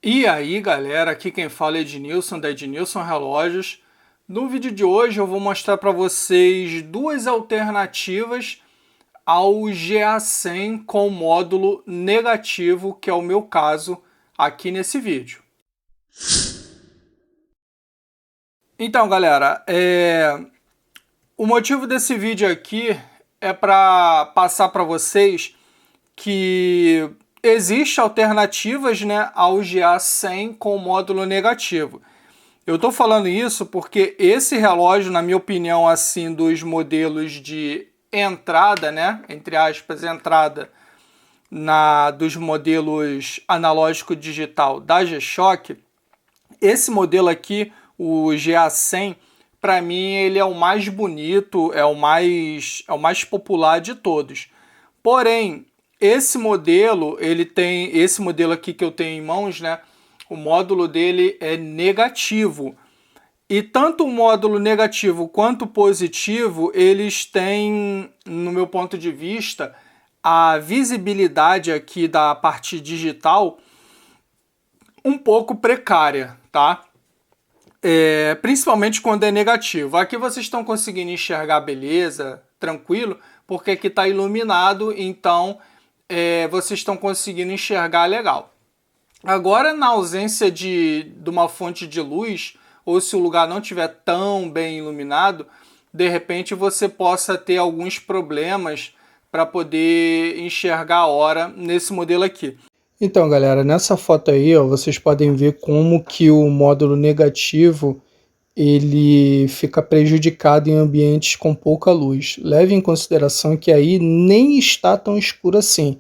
E aí galera, aqui quem fala é Ednilson da Ednilson Relógios. No vídeo de hoje eu vou mostrar para vocês duas alternativas ao GA100 com módulo negativo, que é o meu caso aqui nesse vídeo. Então galera, o motivo desse vídeo aqui é para passar para vocês que existem alternativas, né, ao GA100 com módulo negativo. Eu estou falando isso porque esse relógio, na minha opinião, assim, dos modelos de entrada, né, entre aspas, entrada dos modelos analógico digital da G-Shock, esse modelo aqui, o GA100, para mim ele é o mais bonito, é o mais popular de todos. Porém, esse modelo aqui que eu tenho em mãos, né? O módulo dele é negativo. E tanto o módulo negativo quanto o positivo, eles têm, no meu ponto de vista, a visibilidade aqui da parte digital um pouco precária, tá? Principalmente quando é negativo. Aqui vocês estão conseguindo enxergar beleza, tranquilo, porque aqui está iluminado, então vocês estão conseguindo enxergar legal. Agora, na ausência de uma fonte de luz, ou se o lugar não estiver tão bem iluminado, de repente você possa ter alguns problemas para poder enxergar a hora nesse modelo aqui. Então, galera, nessa foto aí, ó, vocês podem ver como que o módulo negativo ele fica prejudicado em ambientes com pouca luz. Leve em consideração que aí nem está tão escuro assim.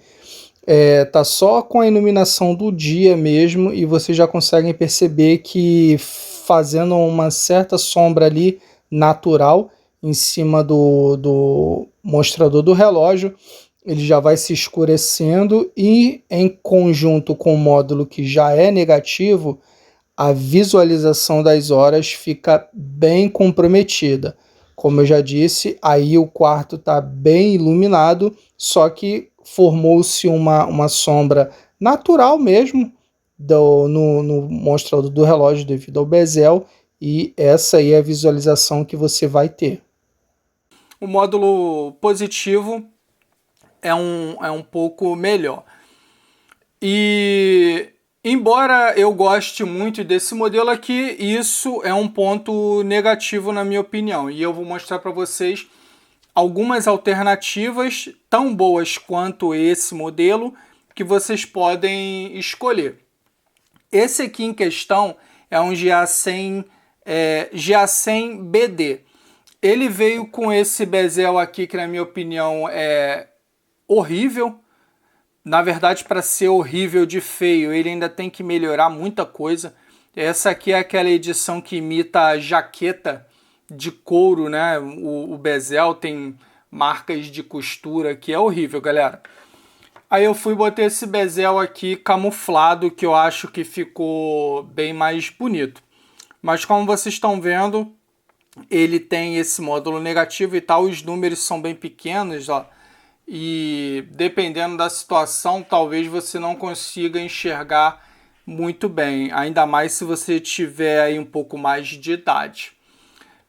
Tá só com a iluminação do dia mesmo e vocês já conseguem perceber que fazendo uma certa sombra ali natural em cima do mostrador do relógio, ele já vai se escurecendo e em conjunto com o módulo que já é negativo, a visualização das horas fica bem comprometida. Como eu já disse, aí o quarto está bem iluminado, só que formou-se uma sombra natural mesmo no mostrador do relógio devido ao bezel, e essa aí é a visualização que você vai ter. O módulo positivo é um pouco melhor. E embora eu goste muito desse modelo aqui, isso é um ponto negativo na minha opinião. E eu vou mostrar para vocês algumas alternativas tão boas quanto esse modelo que vocês podem escolher. Esse aqui em questão é um GA100 BD. Ele veio com esse bezel aqui que na minha opinião é horrível. Na verdade, para ser horrível de feio, ele ainda tem que melhorar muita coisa. Essa aqui é aquela edição que imita a jaqueta de couro, né? O bezel tem marcas de costura, que é horrível, galera. Aí eu fui botar esse bezel aqui camuflado, que eu acho que ficou bem mais bonito. Mas como vocês estão vendo, ele tem esse módulo negativo e tal, os números são bem pequenos, ó. E dependendo da situação, talvez você não consiga enxergar muito bem, ainda mais se você tiver aí um pouco mais de idade.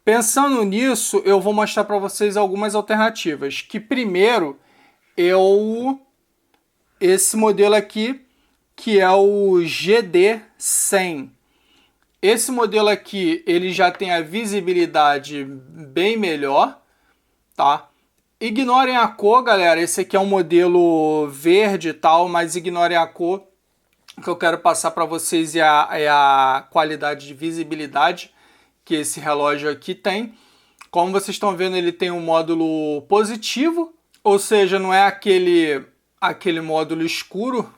Pensando nisso, eu vou mostrar para vocês algumas alternativas. Que primeiro, esse modelo aqui, que é o GD100. Esse modelo aqui, ele já tem a visibilidade bem melhor, tá? Ignorem a cor, galera. Esse aqui é um modelo verde e tal, mas ignorem a cor. O que eu quero passar para vocês é a qualidade de visibilidade que esse relógio aqui tem. Como vocês estão vendo, ele tem um módulo positivo, ou seja, não é aquele módulo escuro,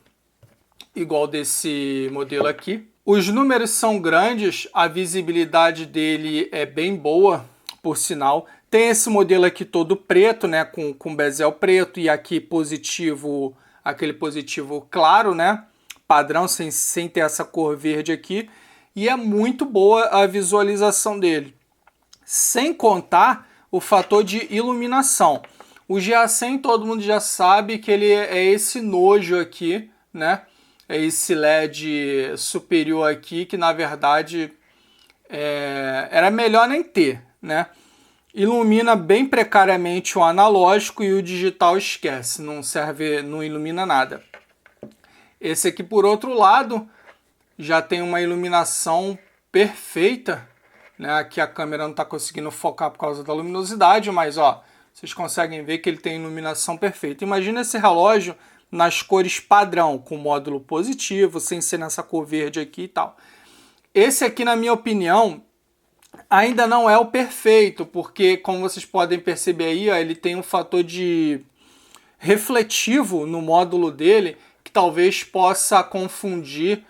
igual desse modelo aqui. Os números são grandes, a visibilidade dele é bem boa, por sinal. Tem esse modelo aqui todo preto, né, com bezel preto, e aqui positivo, aquele positivo claro, né, padrão, sem ter essa cor verde aqui. E é muito boa a visualização dele. Sem contar o fator de iluminação. O GA100 todo mundo já sabe que ele é esse nojo aqui, né? esse LED superior aqui, que na verdade era melhor nem ter, né? Ilumina bem precariamente o analógico e o digital esquece, não serve, não ilumina nada. Esse aqui, por outro lado, já tem uma iluminação perfeita, né? Aqui a câmera não está conseguindo focar por causa da luminosidade, mas ó, vocês conseguem ver que ele tem iluminação perfeita. Imagina esse relógio nas cores padrão, com módulo positivo, sem ser nessa cor verde aqui e tal. Esse aqui, na minha opinião, ainda não é o perfeito, porque, como vocês podem perceber aí, ó, ele tem um fator de refletivo no módulo dele, que talvez possa confundir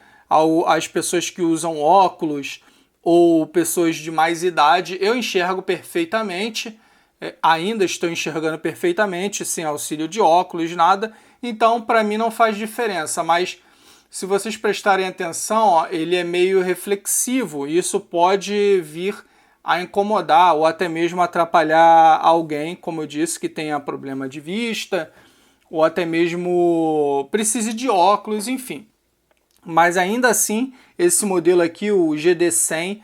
as pessoas que usam óculos ou pessoas de mais idade. Eu enxergo perfeitamente, ainda estou enxergando perfeitamente, sem auxílio de óculos, nada, então para mim não faz diferença, mas se vocês prestarem atenção, ó, ele é meio reflexivo e isso pode vir a incomodar ou até mesmo atrapalhar alguém, como eu disse, que tenha problema de vista ou até mesmo precise de óculos, enfim. Mas ainda assim, esse modelo aqui, o GD100,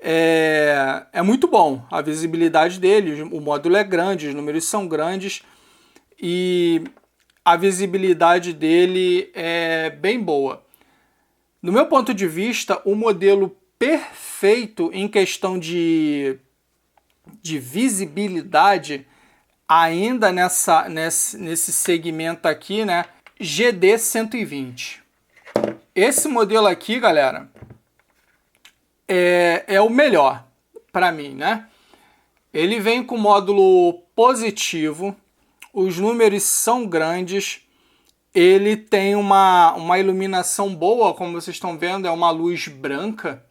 é muito bom. A visibilidade dele, o módulo é grande, os números são grandes e a visibilidade dele é bem boa. No meu ponto de vista, o modelo perfeito em questão de visibilidade, ainda nesse segmento aqui, né? GD120. Esse modelo aqui, galera, é o melhor para mim, né? Ele vem com módulo positivo, os números são grandes, ele tem uma iluminação boa, como vocês estão vendo, é uma luz branca,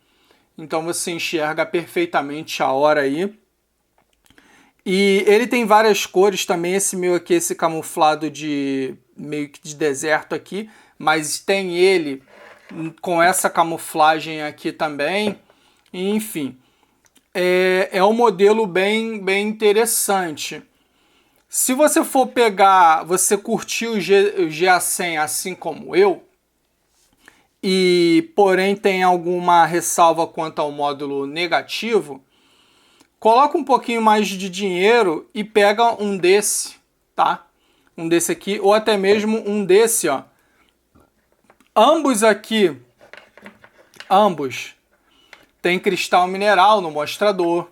então você enxerga perfeitamente a hora aí. E ele tem várias cores também, esse meu aqui, esse camuflado de meio que de deserto aqui, mas tem ele com essa camuflagem aqui também, enfim. É um modelo bem interessante. Se você for pegar, você curtir o GA100 assim como eu, e porém tem alguma ressalva quanto ao módulo negativo, coloca um pouquinho mais de dinheiro e pega um desse, tá? Um desse aqui, ou até mesmo um desse, ó. Ambos aqui, tem cristal mineral no mostrador,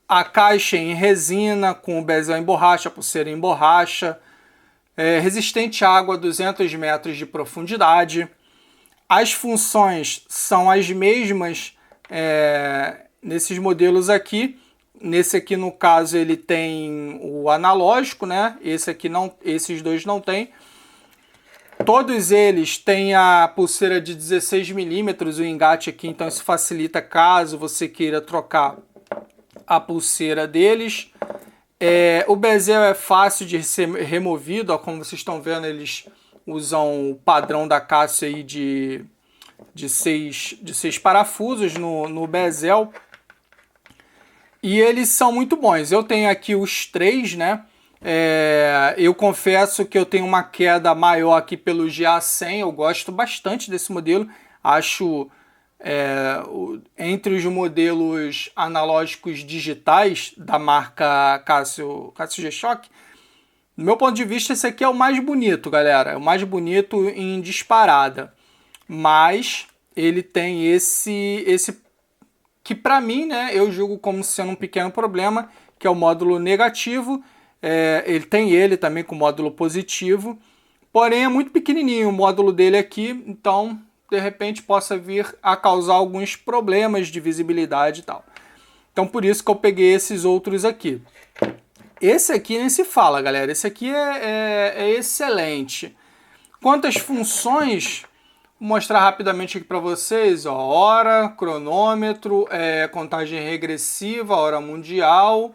a caixa em resina com o bezel em borracha, a pulseira em borracha, resistente à água a 200 metros de profundidade. As funções são as mesmas nesses modelos aqui. Nesse aqui, no caso, ele tem o analógico, né? Esse aqui não, esses dois não tem. Todos eles têm a pulseira de 16 milímetros, o engate aqui, então isso facilita caso você queira trocar a pulseira deles. O bezel é fácil de ser removido, ó, como vocês estão vendo, eles usam o padrão da Casio aí de 6 parafusos no bezel. E eles são muito bons. Eu tenho aqui os 3, né? Eu confesso que eu tenho uma queda maior aqui pelo GA100. Eu gosto bastante desse modelo. Acho entre os modelos analógicos digitais da marca Casio G-Shock, do meu ponto de vista, esse aqui é o mais bonito, galera. É o mais bonito em disparada. Mas ele tem esse que para mim, né, eu julgo como sendo um pequeno problema, que é o módulo negativo. Ele tem ele também com módulo positivo, porém é muito pequenininho o módulo dele aqui, então de repente possa vir a causar alguns problemas de visibilidade e tal. Então por isso que eu peguei esses outros aqui. Esse aqui nem se fala, galera. Esse aqui é excelente. Quantas funções, vou mostrar rapidamente aqui para vocês. Ó, hora, cronômetro, contagem regressiva, hora mundial,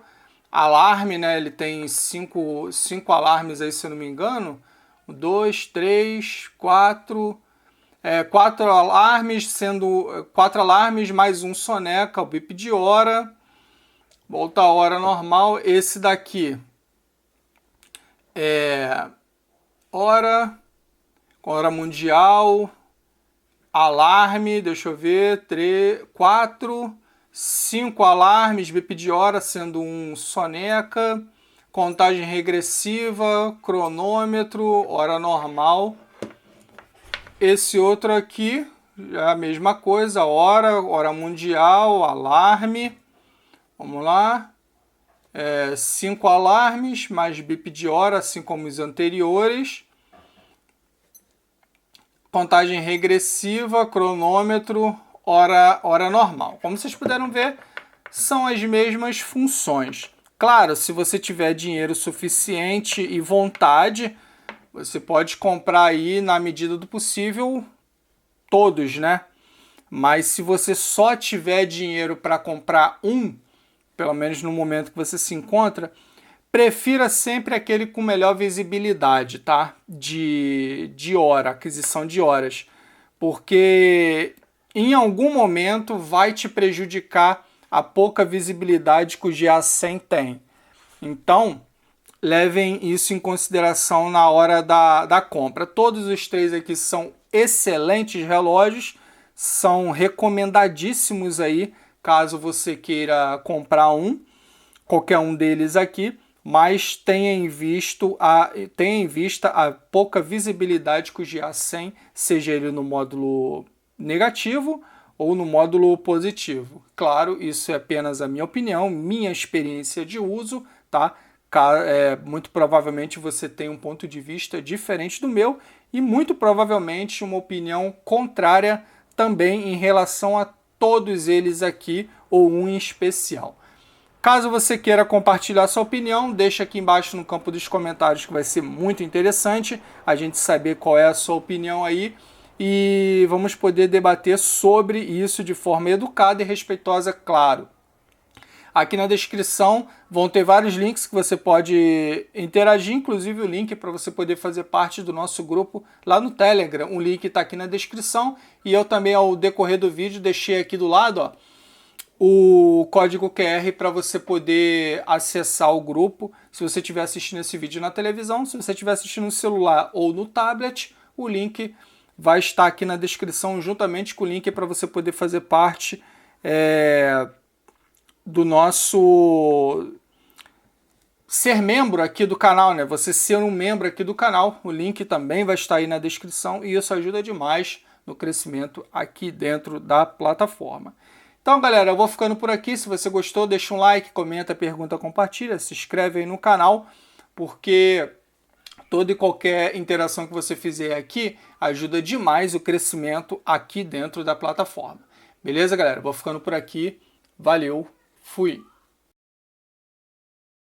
alarme, né? Ele tem cinco alarmes aí, se eu não me engano. 2, 3, 4... 4 alarmes, sendo 4 alarmes mais um soneca, o bip de hora, volta a hora normal. Esse daqui hora, hora mundial, alarme, deixa eu ver, 3, 4, 5 alarmes, BIP de hora, sendo um soneca, contagem regressiva, cronômetro, hora normal. Esse outro aqui, é a mesma coisa, hora mundial, alarme, vamos lá, 5 alarmes, mais BIP de hora, assim como os anteriores. Contagem regressiva, cronômetro, hora normal. Como vocês puderam ver, são as mesmas funções. Claro, se você tiver dinheiro suficiente e vontade, você pode comprar aí, na medida do possível, todos, né? Mas se você só tiver dinheiro para comprar um, pelo menos no momento que você se encontra, prefira sempre aquele com melhor visibilidade, tá? De hora, aquisição de horas. Porque em algum momento vai te prejudicar a pouca visibilidade que o GA100 tem. Então, levem isso em consideração na hora da compra. Todos os três aqui são excelentes relógios, são recomendadíssimos aí, caso você queira comprar qualquer um deles aqui, mas tenha em vista a pouca visibilidade que o GA100, seja ele no módulo negativo ou no módulo positivo. Claro, isso é apenas a minha opinião, minha experiência de uso, tá? Muito provavelmente você tem um ponto de vista diferente do meu e muito provavelmente uma opinião contrária também em relação a todos eles aqui ou um em especial. Caso você queira compartilhar sua opinião, deixa aqui embaixo no campo dos comentários, que vai ser muito interessante a gente saber qual é a sua opinião aí e vamos poder debater sobre isso de forma educada e respeitosa, claro. Aqui na descrição vão ter vários links que você pode interagir, inclusive o link para você poder fazer parte do nosso grupo lá no Telegram. O link está aqui na descrição e eu também, ao decorrer do vídeo, deixei aqui do lado, ó, o código QR para você poder acessar o grupo. Se você estiver assistindo esse vídeo na televisão, se você estiver assistindo no celular ou no tablet, o link vai estar aqui na descrição juntamente com o link para você poder fazer parte do nosso ser membro aqui do canal, né? Você ser um membro aqui do canal, o link também vai estar aí na descrição e isso ajuda demais no crescimento aqui dentro da plataforma. Então, galera, eu vou ficando por aqui. Se você gostou, deixa um like, comenta, pergunta, compartilha, se inscreve aí no canal, porque toda e qualquer interação que você fizer aqui ajuda demais o crescimento aqui dentro da plataforma. Beleza, galera? Vou ficando por aqui. Valeu, fui!